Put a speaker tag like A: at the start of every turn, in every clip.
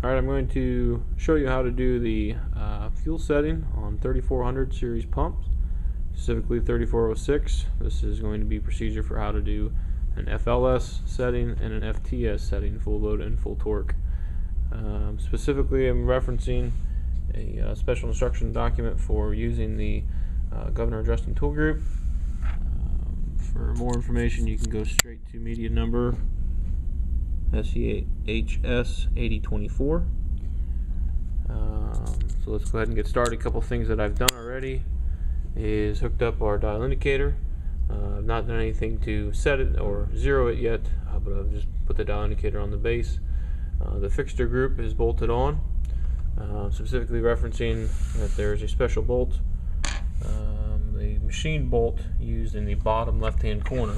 A: Alright, I'm going to show you how to do the fuel setting on 3400 series pumps, specifically 3406. This is going to be procedure for how to do an FLS setting and an FTS setting, full load and full torque. Specifically, I'm referencing a special instruction document for using the governor adjusting tool group. For more information, you can go straight to media number SEHS 8024. So let's go ahead and get started. A couple things that I've done already is hooked up our dial indicator. I've not done anything to set it or zero it yet, but I've just put the dial indicator on the base. The fixture group is bolted on, specifically referencing that there's a special bolt, the machine bolt used in the bottom left hand corner.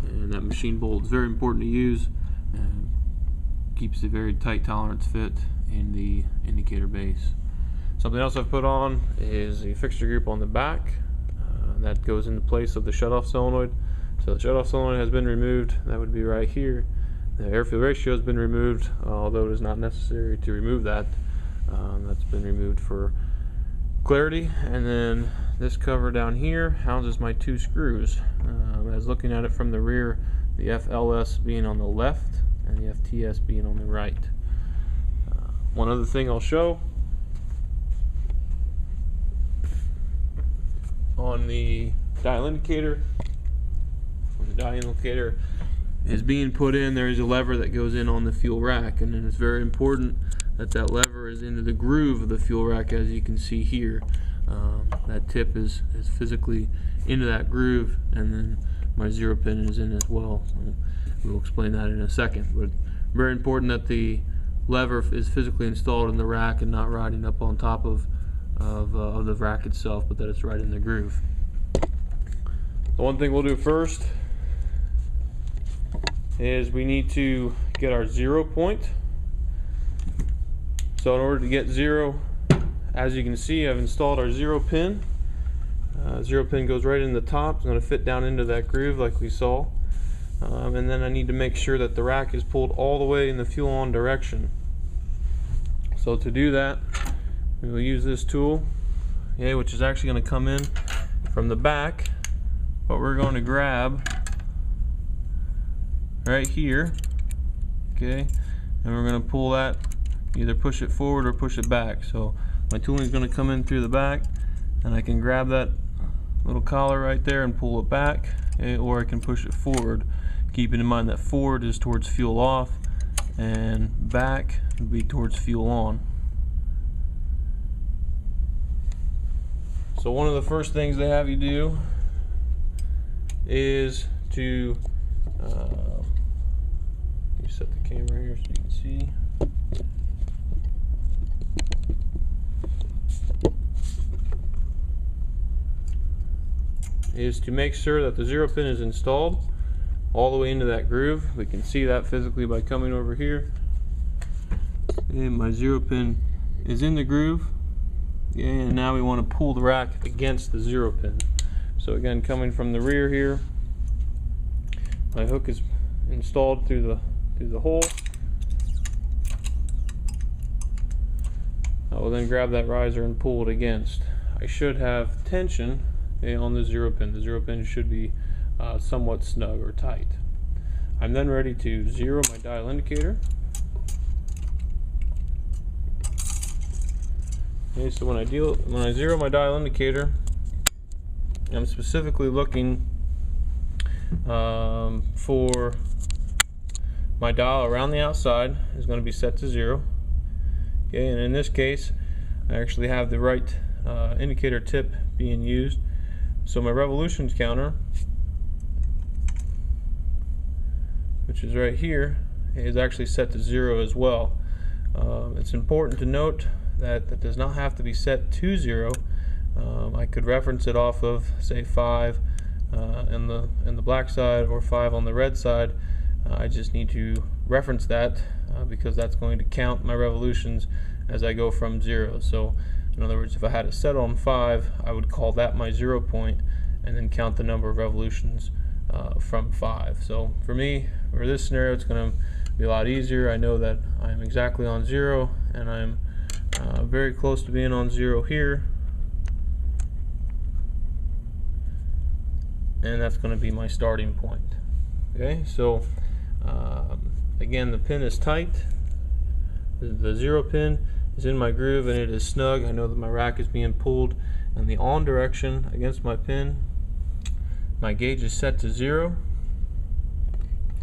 A: And that machine bolt is very important to use and keeps a very tight tolerance fit in the indicator base. Something else I've put on is a fixture group on the back that goes into place of the shutoff solenoid. So the shutoff solenoid has been removed. That would be right here. The air-fuel ratio has been removed, although it is not necessary to remove that. That's been removed for clarity. And then this cover down here houses my two screws. As looking at it from the rear, the FLS being on the left and the FTS being on the right. One other thing I'll show on the dial indicator, when the dial indicator is being put in, there is a lever that goes in on the fuel rack, and then it's very important that that lever is into the groove of the fuel rack, as you can see here. That tip is physically into that groove, and then my 0 pin is in as well. So we'll explain that in a second. But very important that the lever is physically installed in the rack and not riding up on top of the rack itself, but that it's right in the groove. The one thing we'll do first is we need to get our 0 point. So in order to get 0, as you can see, I've installed our 0 pin. 0 pin goes right in the top. It's going to fit down into that groove like we saw. And then I need to make sure that the rack is pulled all the way in the fuel on direction. So to do that, we will use this tool, which is actually going to come in from the back, but we're going to grab right here, and we're going to pull that, either push it forward or push it back. So my tooling is going to come in through the back, and I can grab that little collar right there and pull it back, or I can push it forward, keeping in mind that forward is towards fuel off and back would be towards fuel on. So one of the first things they have you do is to you set the camera here so you can see. Is to make sure that the 0 pin is installed all the way into that groove. We can see that physically by coming over here. And my 0 pin is in the groove. And now we want to pull the rack against the 0 pin. So again, coming from the rear here, my hook is installed through the hole. I will then grab that riser and pull it against. I should have tension on the 0 pin. The 0 pin should be somewhat snug or tight. I'm then ready to zero my dial indicator. So when I zero my dial indicator, I'm specifically looking for my dial around the outside is going to be set to 0. And in this case, I actually have the right indicator tip being used. So my revolutions counter, which is right here, is actually set to 0 as well. It's important to note that that does not have to be set to 0. I could reference it off of, say, 5 in the black side or 5 on the red side. I just need to reference that because that's going to count my revolutions as I go from 0. So in other words, if I had it set on 5, I would call that my 0 point and then count the number of revolutions from 5. So for me, for this scenario, it's going be a lot easier. I know that I'm exactly on 0, and I'm very close to being on 0 here, and that's going to be my starting point. Okay, so again, the pin is tight. The 0 pin is in my groove and it is snug. I know that my rack is being pulled in the on direction against my pin. My gauge is set to 0.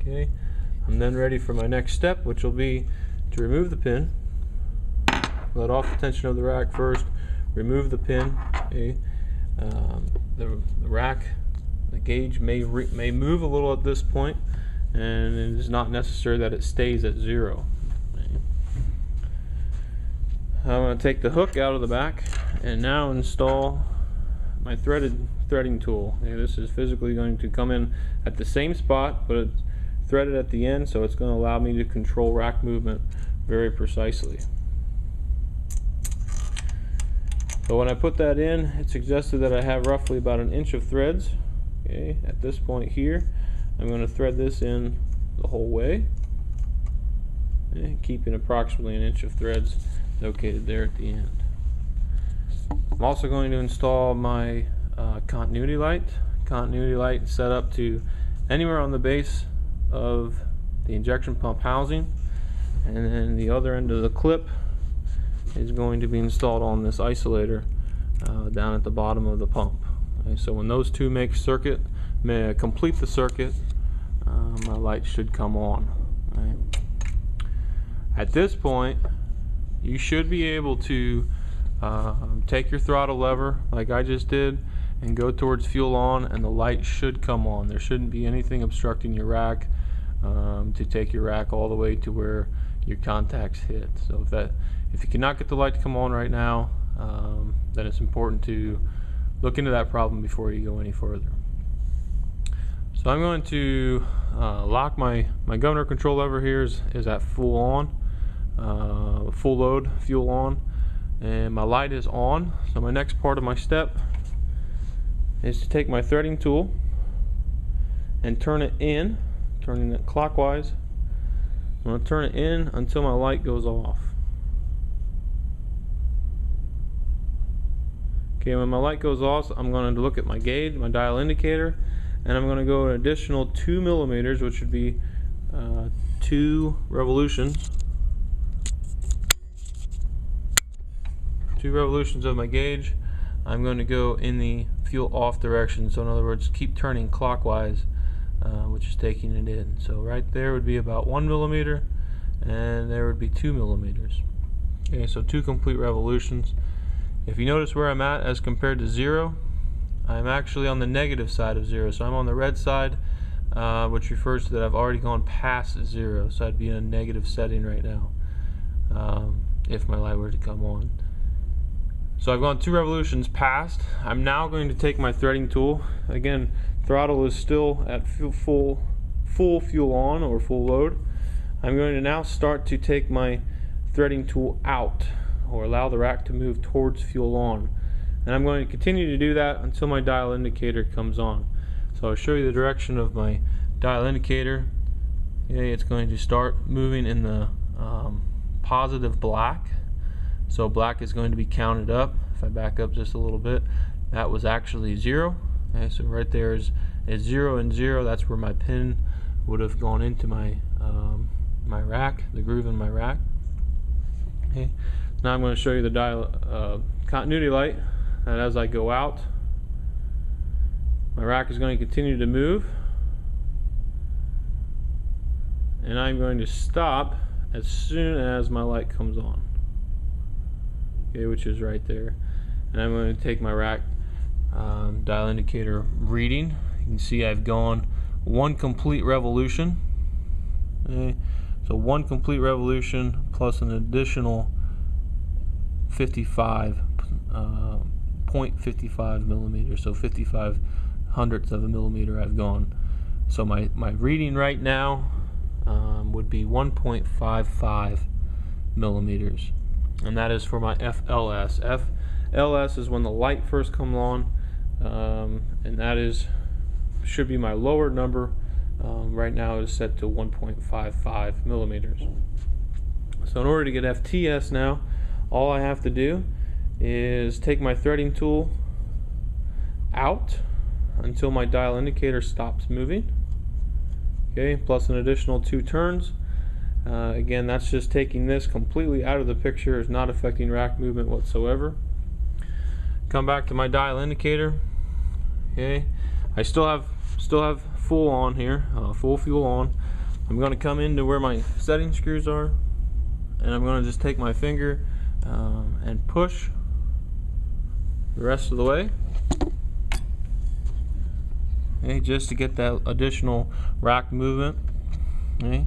A: Okay, I'm then ready for my next step, which will be to remove the pin. Let off the tension of the rack first, remove the pin. Okay, the rack, the gauge may move a little at this point, and it is not necessary that it stays at 0. I'm going to take the hook out of the back and now install my threading tool. Okay, this is physically going to come in at the same spot, but it's threaded at the end, so it's going to allow me to control rack movement very precisely. So when I put that in, it suggested that I have roughly about 1 inch of threads. Okay, at this point here, I'm going to thread this in the whole way, keeping approximately 1 inch of threads located there at the end. I'm also going to install my continuity light. Continuity light set up to anywhere on the base of the injection pump housing, and then the other end of the clip is going to be installed on this isolator down at the bottom of the pump. Okay, so when those two complete the circuit, my light should come on. Right? At this point, you should be able to take your throttle lever like I just did and go towards fuel on, and the light should come on. There shouldn't be anything obstructing your rack to take your rack all the way to where your contacts hit. So if you cannot get the light to come on right now, then it's important to look into that problem before you go any further. So I'm going to lock my governor control lever here is at full on. Full load, fuel on, and my light is on. So my next part of my step is to take my threading tool and turn it in, turning it clockwise. I'm going to turn it in until my light goes off. Okay, when my light goes off, I'm going to look at my gauge, my dial indicator, and I'm going to go an additional 2 millimeters, which would be 2 revolutions. 2 revolutions of my gauge. I'm going to go in the fuel off direction, so in other words, keep turning clockwise, which is taking it in. So right there would be about 1 millimeter, and there would be 2 millimeters. Okay, so 2 complete revolutions. If you notice where I'm at as compared to 0, I'm actually on the negative side of 0, so I'm on the red side, which refers to that I've already gone past 0, so I'd be in a negative setting right now if my light were to come on. So I've gone 2 revolutions past. I'm now going to take my threading tool. Again, throttle is still at full fuel on or full load. I'm going to now start to take my threading tool out, or allow the rack to move towards fuel on. And I'm going to continue to do that until my dial indicator comes on. So I'll show you the direction of my dial indicator. Okay, it's going to start moving in the positive black. So black is going to be counted up. If I back up just a little bit, that was actually 0. Okay, so right there is 0 and 0. That's where my pin would have gone into my my rack, the groove in my rack. Okay. Now I'm going to show you the dial continuity light, and as I go out, my rack is going to continue to move, and I'm going to stop as soon as my light comes on. Okay, which is right there. And I'm going to take my rack dial indicator reading. You can see I've gone 1 complete revolution. Okay, so 1 complete revolution plus an additional 0.55 millimeters, so 55 hundredths of a millimeter I've gone. So my reading right now would be 1.55 millimeters. And that is for my FLS. FLS is when the light first comes on, and that should be my lower number Right now it is set to 1.55 millimeters. So in order to get FTS now, all I have to do is take my threading tool out until my dial indicator stops moving. Okay, plus an additional 2 turns. Again, that's just taking this completely out of the picture. It's not affecting rack movement whatsoever. Come back to my dial indicator. Okay, I still have full on here, full fuel on. I'm going to come into where my setting screws are, and I'm going to just take my finger and push the rest of the way. Okay, just to get that additional rack movement. Okay.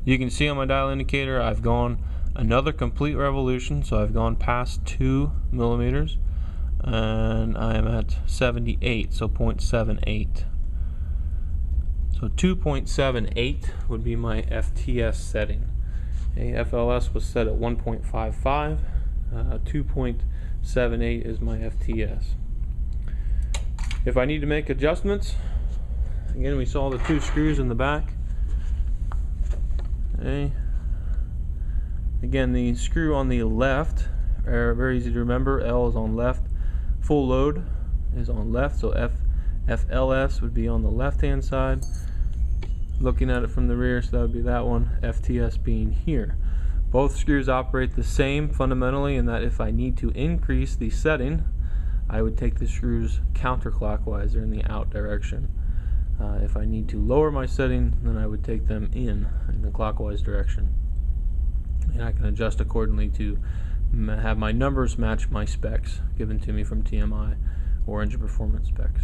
A: You can see on my dial indicator I've gone another complete revolution, so I've gone past 2 millimeters, and I am at 78, so 0.78. So 2.78 would be my FTS setting. Okay, FLS was set at 1.55, 2.78 is my FTS. If I need to make adjustments, again, we saw the 2 screws in the back. Okay. Again, the screw on the left are very easy to remember. L is on left. Full load is on left, so FLS would be on the left hand side. Looking at it from the rear, so that would be that one. FTS being here. Both screws operate the same fundamentally in that if I need to increase the setting, I would take the screws counterclockwise or in the out direction. If I need to lower my setting, then I would take them in the clockwise direction. And I can adjust accordingly to have my numbers match my specs given to me from TMI or engine performance specs.